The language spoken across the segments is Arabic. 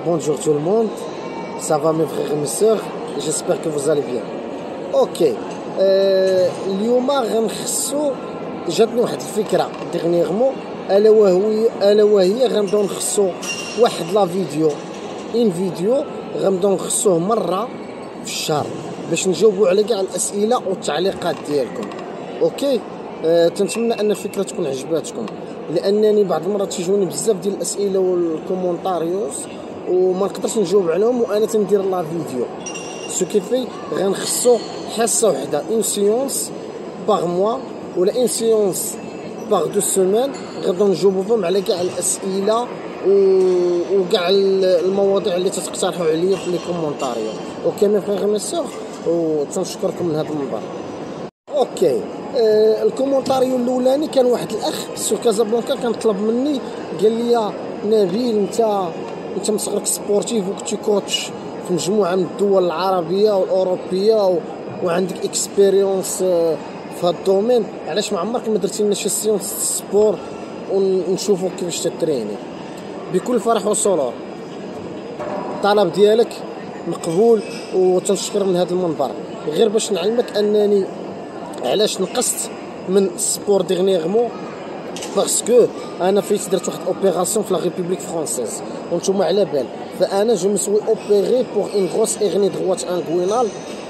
Bonjour tout le monde, ça va mes frères et mes sœurs, j'espère que vous allez bien. اوكي اليوم غنخصو جاتني واحد الفكره ديغنيغمون الا وهي غنبداو نخصو واحد لا فيديو فيديو غنبداو نخصوه مره في الشهر باش نجاوبوا على كاع الاسئله والتعليقات ديالكم. اوكي تنتمنى ان الفكره تكون عجباتكم، لانني بعض المرات تيجوني بزاف ديال الاسئله والكومونتاريوس وما نقدرش نجاوب عليهم وانا تندير لا فيديو. سو كيفي غنخصو حصه وحده اون سيونس باغ موا ولا اون سيونس باغ دو سيمين، غنبداو نجاوبوا فيهم على كاع الاسئله وكاع المواضيع اللي تقترحوا عليا في لي كومونتاريو. اوكي مي فغ مي سور، وتنشكركم من هذا المنبر. اوكي الكومونتاريو الاولاني كان واحد الاخ سو كازابلانكا كان طلب مني، قال لي نبيل انت مصغرك سبورتيف وكنتي كوتش في مجموعه من الدول العربيه والاوروبيه وعندك اكسبيريونس في هذا الدومين، علاش ما عمرك ما درتي لنا شي سيونس سبور ونشوفوا كيفاش تتريني؟ بكل فرح وسرور الطلب ديالك مقبول وتنشكر من هذا المنبر. غير باش نعلمك انني علاش نقصت من السبور ديغنيغمون، باسكو انا فايت درت واحد اوبيراسيون في لا ريبوبليك فرونسيز وانتم على بال، فانا جو مسوي اوبيري بوغ اون غروس اغني دغوات انغوينال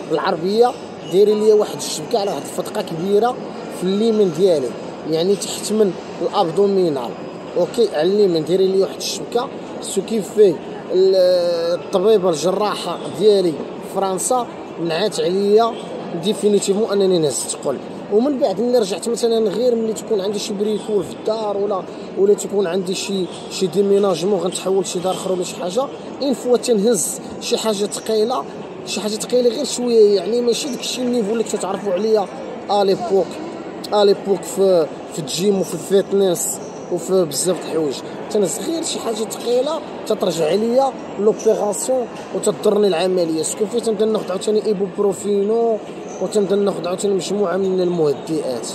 بالعربيه، دايره ليا واحد الشبكه على واحد الفتقه كبيره في الليمن ديالي، يعني تحت من الابدومينال. اوكي على الليمن دايره ليا واحد الشبكه، سو كيفي الطبيبه الجراحه ديالي في فرنسا منعات عليا ديفينيتيفمون انني نهز قلب. ومن بعد ملي رجعت مثلا غير ملي تكون عندي شي بريكول في الدار ولا تكون عندي شي ديميناجمون غنتحول لشي دار اخرى ولا شي حاجه، ان فوا تنهز شي حاجه ثقيله غير شويه، يعني ماشي داكشي النيفو اللي كتعرفوا عليا اليبوك في الجيم وفي الفيتنس وفي بزاف د الحوايج، تنهز غير شي حاجه ثقيله تترجع ليا لوبيراسيون وتضرني العمليه. سكوفي تنبدا ناخذ عاوتاني ايبوبروفينو وتنبدا ناخذ عاوتاني مجموعه من المهدئات،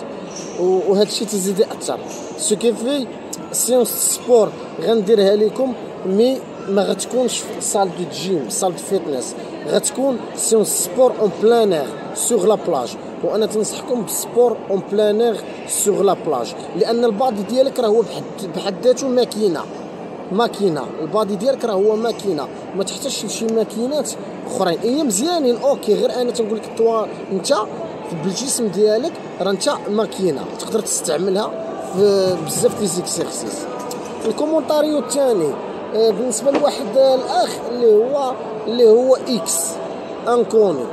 وهذا الشيء تزيد ياثر. سو كيفي سيونس سبور غنديرها لكم، مي ما غتكونش في صال دو جيم صال دو فيتنس، غتكون سيونس سبور اون بلانير سوغ لا بلاج، وانا تنصحكم بالسبور اون بلانير سوغ لا بلاج، لان البادي ديالك راه هو بحد ذاته ماكينه، البادي ديالك راه هو ماكينه، ما تحتاجش لشي ماكينات اخرين. هي مزيانين اوكي، غير انا تنقول لك انت بالجسم ديالك راه انت ماكينه تقدر تستعملها في بزاف دي زيكسيرسيس. الكومونتاريو الثاني بالنسبه لواحد الاخ اللي هو اكس انكوني،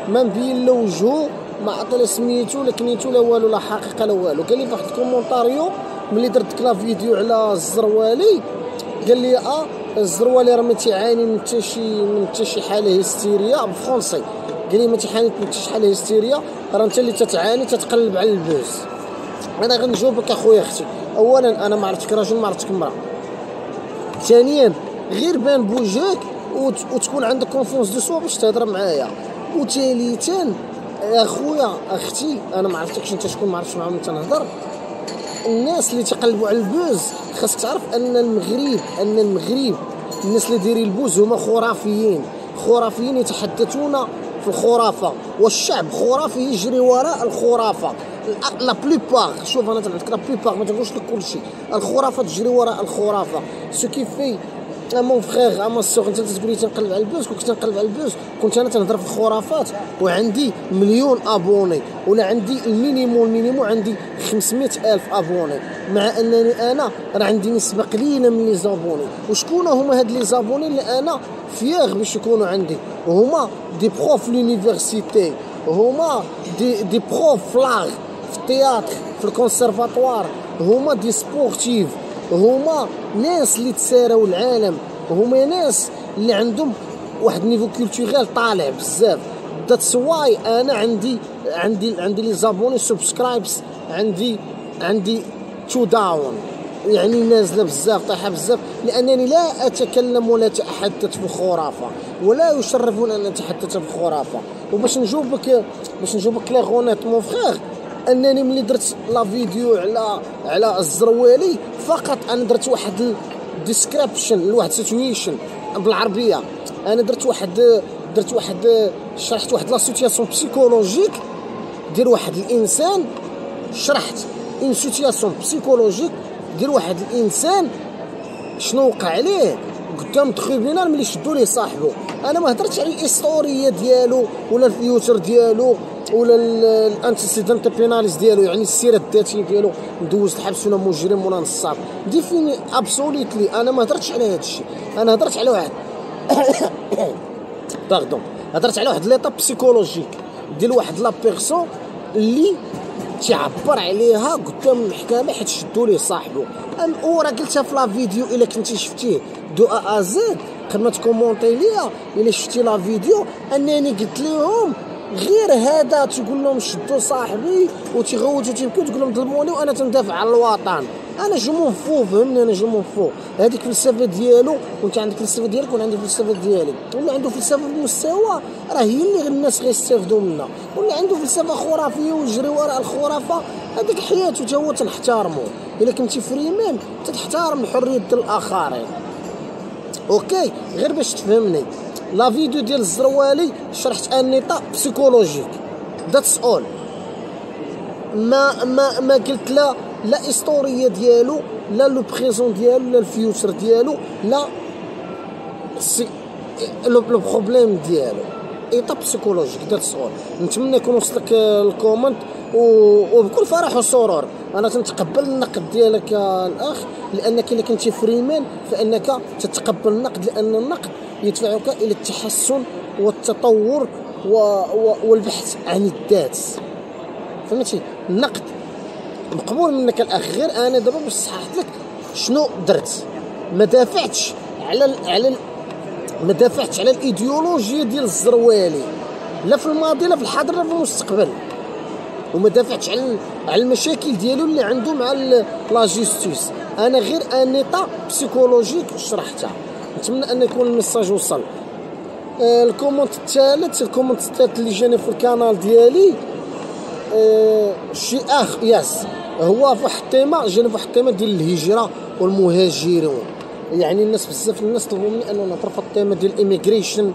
ما مبين له وجهه، ما عطى له سميتو لا كنيتو لا والو لا حقيقه لا والو. قال لي في واحد الكومونتاريو ملي درت ديك لا فيديو على الزروالي، قال لي الزروالي راه ما تيعاني من حتى شي حاله هستيريا بالفرنسي، قال لي ما تيعاني من حتى شي حاله هستيريا، راه انت اللي تتعاني تتقلب على البوز. انا غنجاوبك اخويا اختي، اولا انا ما عرفتك راجل ما عرفتك امراه، ثانيا غير بان بوجهك وتكون عندك كونفونس دو سوا باش تهضر معايا، وثالثا اخويا اختي انا ما عرفتكش انت شكون، ما عرفتش معاهم تنهضر. الناس اللي تقلبوا على البوز خاصك تعرف ان المغرب الناس اللي دايرين البوز هما خرافيين يتحدثون في الخرافه، والشعب خرافي يجري وراء الخرافه. لا بليبار، شوف انا تنعطيك لا بليبار، ما تنقولش لك كلشي، الخرافه تجري وراء الخرافه. سو كيفي مون فخيغ ما سوغ، انت تقول لي تنقلب على البوز، كنت تنقلب على البوز كنت انا تنهضر في الخرافات وعندي مليون ابوني، ولا عندي المينيموم عندي 500,000 ابوني، مع انني انا راه عندي نسبه قليله من لي زابوني. وشكون هما هاد لي زابوني اللي انا فيغ باش يكونوا عندي؟ هما دي بروف لونيفرسيتي، هما دي بروف فلاغ في التياتر في الكونسيرفاتوار، هما دي سبورتيف، هما ناس اللي تساراو العالم، هما ناس اللي عندهم واحد نيفو كولتوريال طالع بزاف. ذاتس واي انا عندي لي زابوني سبسكرايبس عندي تو داون، يعني نازله بزاف طايحه بزاف، لانني لا اتكلم ولا اتحدث في الخرافه، ولا يشرفون ان اتحدث في الخرافه. وباش نجاوبك لي غونيت مون فخير، انني ملي درت لا فيديو على الزروالي فقط انا درت واحد ديسكريبشن لواحد سيتويشن بالعربيه. انا درت واحد شرحت واحد لا سيتياسيون بسيكولوجيك ديال واحد الانسان، شرحت اون سيتياسيون بسيكولوجيك ديال واحد الانسان شنو وقع عليه قدام تريبيونال ملي شدوا ليه صاحبو. انا ما هضرتش على الهيستوريه ديالو ولا الفيوتر ديالو ولا الانتيسيدنت بيناليز ديالو، يعني السيره الذاتيه ديالو مدوز الحبس ولا مجرم ولا نصاب ديفيني ابسوليتلي. انا ما هضرتش على هذا الشيء، انا هضرت على واحد باردون، هضرت على واحد ليطاب بسيكولوجيك ديال واحد لا بيرسون اللي تعبر عليها قدام المحكمه حيت شدوا ليه صاحبو. وراه قلتها في لا فيديو الا كنتي شفتيه دو ا زد قبل ما تكومونتي ليا الا شفتي لا فيديو، انني قلت لهم غير هذا تيقول لهم شدوا صاحبي وتيغوتوا تيبكيو تقول لهم ظلموني وانا تندافع على الوطن. انا جو مون فو، فهمني، انا جو مون فو. هذيك الفلسفه ديالو وانت عندك الفلسفه ديالك وانا عندي الفلسفه ديالي، واللي عنده فلسفه بالمستوى راه هي اللي الناس غيستافدوا منها، واللي عنده فلسفه خرافيه ويجري وراء الخرافه هذيك حياته تا هو تنحترمو. الا كنتي فريمان تحترم الحريه ديال الاخرين. اوكي، غير باش تفهمني، لا فيديو ديال الزروالي شرحت ان نطاق بسيكولوجيك، ذاتس اول. ما قلت لا هيستوريه ديالو، لا لو بريزون ديالو، لا الفيوتشر ديالو، لا لو بروبليم ديالو. ايطاب بسيكولوجيك، ذاتس اول. نتمنى يكون وصلك الكومنت وبكل فرح وسرور. انا تنتقبل النقد ديالك يا الاخ، لانك الا كنتي فريمان فانك تتقبل النقد، لان النقد يدفعك الى التحسن والتطور والبحث عن الذات. فهمتي؟ النقد مقبول منك الاخ، غير انا دابا باش صححت لك شنو درت. ما دافعتش على الايديولوجيا ديال الزروالي لا في الماضي لا في الحاضر لا في المستقبل، وما دافعتش على المشاكل ديالو اللي عنده مع لا جيستيس. انا غير ان ايطا بسيكولوجيك شرحتها. نتمنى ان يكون الميساج وصل. الكومنت الثالث اللي جاني في القناه ديالي شي اخ ياس، هو في واحد التيمه جاني في واحد التيمه ديال الهجره والمهاجرون. يعني الناس الناس طلبوا مني انه نطرح التيمه ديال الايميغريشن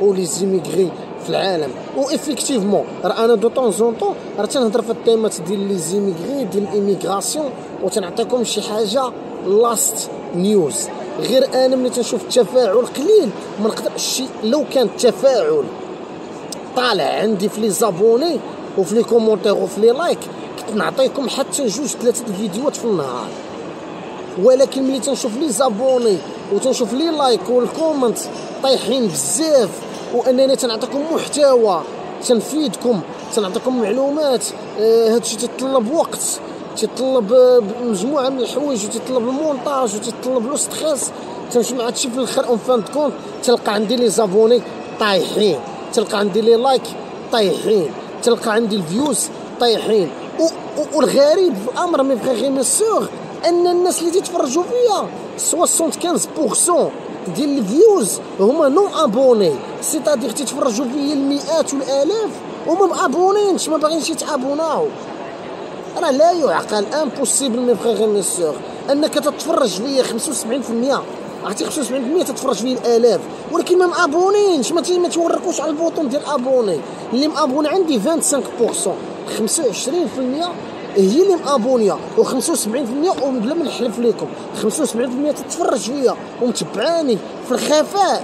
ولي زيميغري في العالم، و افيكتيفمون راه انا دو طون زون طون راه تنهضر في التيمات ديال لي زيميغري ديال الايميغراسيون وتنعطيكم شي حاجه لاست نيوز. غير انا ملي تنشوف التفاعل قليل ما نقدرش، لو كان التفاعل طالع عندي في لي زابوني وفي لي كومونتير وفي لي لايك كنت نعطيكم حتى 2-3 الفيديوهات في النهار. ولكن ملي تنشوف لي زابوني وتنشوف لي لايك والكومنت طايحين بزاف، وانني تنعطيكم محتوى تنفيدكم، تنعطيكم معلومات، هادشي تيطلب وقت، تيطلب مجموعه من الحوايج، وتيطلب المونتاج، وتيطلب لو ستريس، تنجمع هادشي في الاخر اون فان كونت تلقى عندي لي زابوني طايحين، تلقى عندي لي لايك طايحين، تلقى عندي الفيوز طايحين. والغريب في الامر مي فخي مي سور ان الناس اللي تيتفرجوا فيا 75% ديال الفيوز هما نو ابوني، سيتادير تيتفرجوا فيا المئات والالاف وما مابونينش، ما باغينش يتابوناو. راه لا يعقل، امبوسيبل مي فخي مي سور انك تتفرج فيا 75%، عرفتي 75% تتفرج فيه الالاف، ولكن ما مابونينش، ما توركوش على البوطون ديال ابوني. اللي مابوني عندي 25%، 25% هي اللي مابونيه، و75% وبلا ما نحلف لكم 75% تتفرج فيا ومتبعاني في الخفاء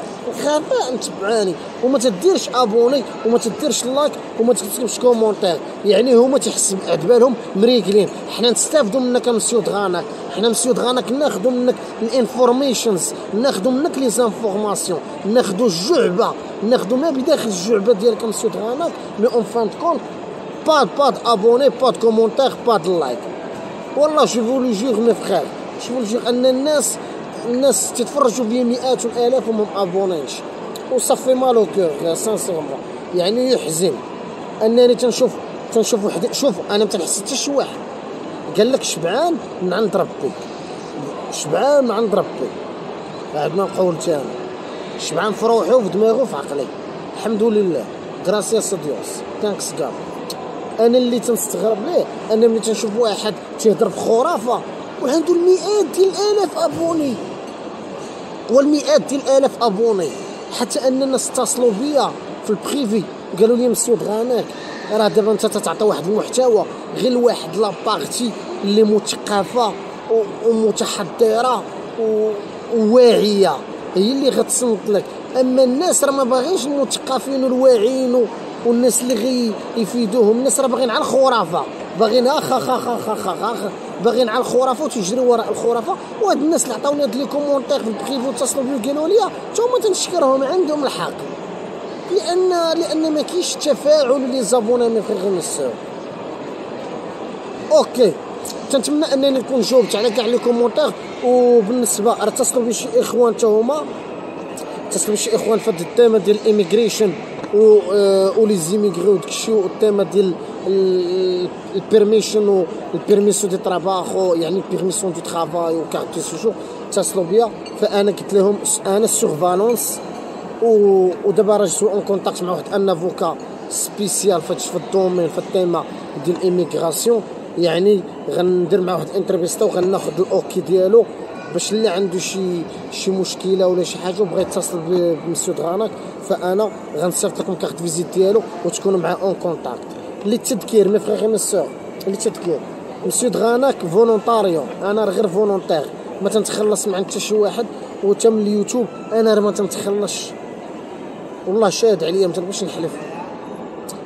متبعاني، وما تديرش ابوني وما تديرش لايك وما تكتبش كومونتير. يعني هما تحسب بالهم مريقلين. حنا نستافدوا منك مسيو دغانك، حنا مسيو دغانك ناخذوا منك الانفورميشنز، ناخذوا منك لي زانفورماسيون، ناخذوا الجعبه، ناخذوا ما بداخل الجعبه ديالك مسيو دغانك. مي اون فان كونت pas d'abonnés, pas de commentaires, pas de like. والله je vous le jure mes frères, je vous le jure ان الناس تتفرجوا فيا مئات والالاف وما مابونينش، وصافي مالو كور سانسيرمون. يعني يحزن انني تنشوف وحده. شوفوا انا ما تنحس حتى شي واحد قال لك شبعان من عند ربي، شبعان من عند ربي، بعد ما نقول ثاني شبعان في روحه وفي دماغه وفي عقلي. الحمد لله، غراسياس ديوس، ثانكس جاد. انا اللي تنستغرب ليه انا ملي تنشوف واحد تيهضر في خرافه وعنده المئات ديال الالاف ابوني، والمئات ديال الالاف ابوني، حتى ان الناس اتصلوا بيا في البريفي قالوا لي مسعود غاناك راه دابا انت تتعطي واحد المحتوى غير لواحد لابارتي اللي مثقفه ومتحضره وواعيه هي اللي غتصنت لك، اما الناس راه ما باغينش المثقفين والواعيين والناس اللي غيفيدوهم. الناس راه باغيين على الخرافه، باغيين باغيين على الخرافه وتجريو وراء الخرافه. وهاد الناس اللي عطاوني هاد لي كومونتير في البريفي واتصلوا بي وقالوا لي حتى هما تنشكرهم عندهم الحق، لان ما كاينش تفاعل لي زابونا مي فغي مسور. اوكي تنتمنى انني نكون جاوبت على كاع لي كومونتير. وبالنسبه راه اتصلوا بي شي اخوان حتى هما، اتصلوا بشي اخوان في هاد التيمه ديال الايميغريشن و لي زيميغري وداكشي، والتيمه ديال البيرميشن والبيرميسيون دو طراباخ، يعني بيرميسيون دو طرافاي وكارت دو سيجور. اتصلوا بيا فانا قلت لهم انا سورفالونس، ودابا راه جيت اون كونتاكت مع واحد ان افوكا سبيسيال في الدومين في التيمه ديال الايميغراسيون، يعني غندير مع واحد انترفيستا وغناخذ الاوكي ديالو باش اللي عنده شي مشكله ولا شي حاجه وبغى يتصل بمسعود غاناك فانا غنصيفط لكم كارت فيزيت ديالو وتكونوا معاه اون كونتاكت. للتذكير مي فغي مسور، للتذكير مسعود غاناك فولونتاريو، انا غير فولونتير ما تنتخلص مع حتى شي واحد، وتا من اليوتيوب انا راه ما تنتخلصش، والله شاهد عليا ما تنبغيش نحلف.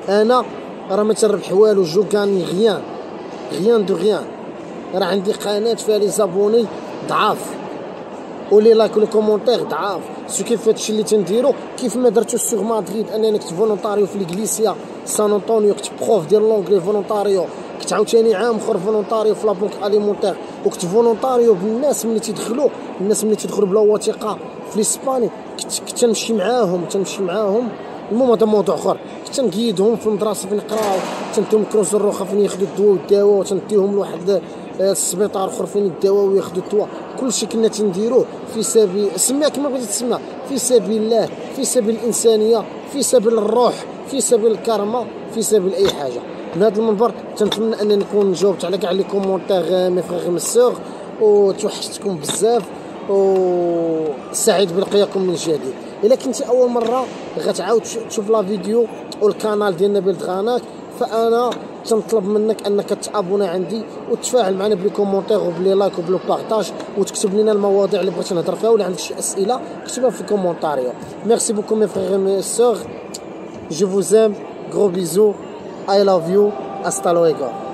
انا راه ما تنربح والو، جو غاني غيان دو غيان. راه عندي قناه فيها لي زابوني ضعاف ولي لايك ولي كومونتير ضعاف. سو كيف هادشي اللي تنديرو كيف ما درتو سوغ مدريد، انني كنت فولونتاريو في ليغليسيا سان انطونيو، كنت بروف ديال لونغلي فولونتاريو، كنت عاوتاني عام اخر فولونتاريو في لابونك اليمونتير، وكنت فولونتاريو بالناس ملي تيدخلوا بلا وثيقه في الاسباني، كنت تنمشي معاهم المهم هذا موضوع اخر. كنت نقيدهم في المدرسه فين يقراو، تنديهم كروز الروخه فين ياخذوا الدواء والدواء، وتنديهم لواحد السبيطار اخر فين يداواو وياخذوا الدواء. كلشي كنا تنديروه في سبيل سميها كما بغيتي تسمى، في سبيل الله، في سبيل الانسانيه، في سبيل الروح، في سبيل الكرامه، في سبيل اي حاجه. من هذا المنبر تنتمنى انني نكون جاوبت على كاع لي كومونتير مي فغي مسور، وتوحشتكم بزاف وسعيد بلقياكم من جديد. الا كنتي اول مره غتعاود تشوف لا فيديو والقناه ديال نبيل غاناك، فانا تنطلب منك انك تابونا عندي وتفاعل معنا بلي كومونتير وبلي لايك وبلي بارطاج، وتكتب لنا المواضيع اللي بغيتي نهضر فيها، ولا عندك شي اسئله كتبها في الكومونتاريو. ميرسي بوكو مي فريغ مي سور، جو فوز ام، غرو بيزو، اي لاف يو، hasta luego.